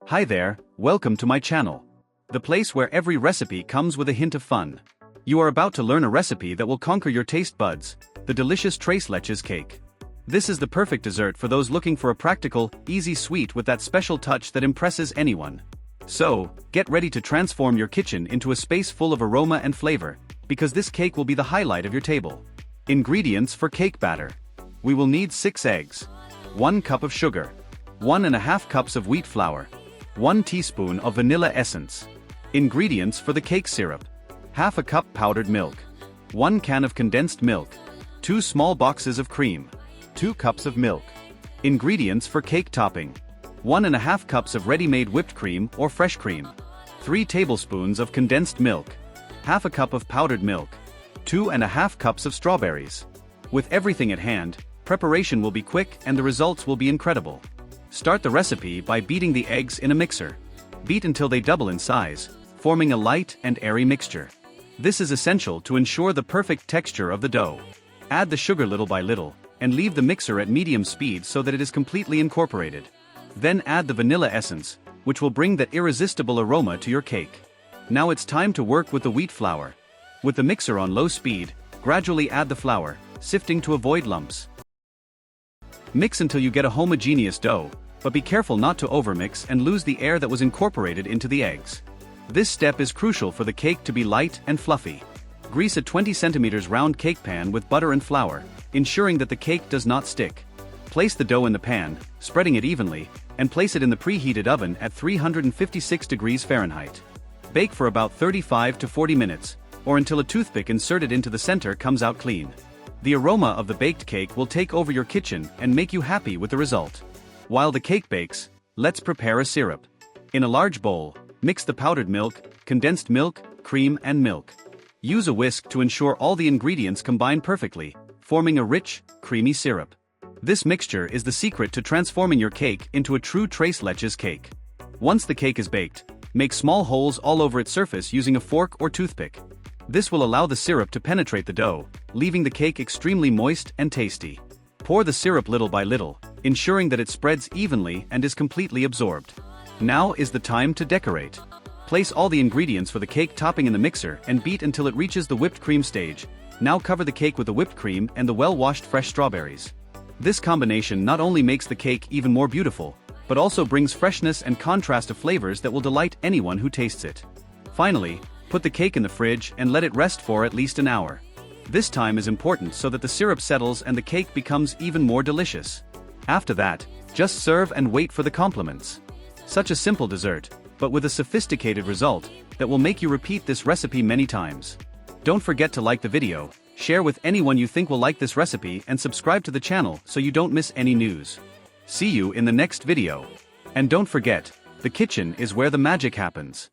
Hi there, welcome to my channel. The place where every recipe comes with a hint of fun. You are about to learn a recipe that will conquer your taste buds, the delicious tres leches cake. This is the perfect dessert for those looking for a practical, easy sweet with that special touch that impresses anyone. So, get ready to transform your kitchen into a space full of aroma and flavor, because this cake will be the highlight of your table. Ingredients for cake batter. We will need 6 eggs, 1 cup of sugar, 1½ cups of wheat flour, 1 teaspoon of vanilla essence. Ingredients for the cake syrup. ½ cup powdered milk, 1 can of condensed milk, 2 small boxes of cream, 2 cups of milk. Ingredients for cake topping. 1½ cups of ready-made whipped cream or fresh cream, 3 tablespoons of condensed milk, ½ cup of powdered milk, 2½ cups of strawberries. With everything at hand, preparation will be quick and the results will be incredible. Start the recipe by beating the eggs in a mixer. Beat until they double in size, forming a light and airy mixture. This is essential to ensure the perfect texture of the dough. Add the sugar little by little, and leave the mixer at medium speed so that it is completely incorporated. Then add the vanilla essence, which will bring that irresistible aroma to your cake. Now it's time to work with the wheat flour. With the mixer on low speed, gradually add the flour, sifting to avoid lumps. Mix until you get a homogeneous dough, but be careful not to overmix and lose the air that was incorporated into the eggs. This step is crucial for the cake to be light and fluffy. Grease a 20 cm round cake pan with butter and flour, ensuring that the cake does not stick. Place the dough in the pan, spreading it evenly, and place it in the preheated oven at 356 degrees Fahrenheit. Bake for about 35 to 40 minutes, or until a toothpick inserted into the center comes out clean. The aroma of the baked cake will take over your kitchen and make you happy with the result. While the cake bakes, let's prepare a syrup. In a large bowl, mix the powdered milk, condensed milk, cream and milk. Use a whisk to ensure all the ingredients combine perfectly, forming a rich, creamy syrup. This mixture is the secret to transforming your cake into a true tres leches cake. Once the cake is baked, make small holes all over its surface using a fork or toothpick. This will allow the syrup to penetrate the dough, leaving the cake extremely moist and tasty. Pour the syrup little by little, ensuring that it spreads evenly and is completely absorbed. Now is the time to decorate. Place all the ingredients for the cake topping in the mixer and beat until it reaches the whipped cream stage. Now cover the cake with the whipped cream and the well-washed fresh strawberries. This combination not only makes the cake even more beautiful, but also brings freshness and contrast of flavors that will delight anyone who tastes it. Finally, put the cake in the fridge and let it rest for at least an hour. This time is important so that the syrup settles and the cake becomes even more delicious. After that, just serve and wait for the compliments. Such a simple dessert, but with a sophisticated result that will make you repeat this recipe many times. Don't forget to like the video, share with anyone you think will like this recipe and subscribe to the channel so you don't miss any news. See you in the next video. And don't forget, the kitchen is where the magic happens.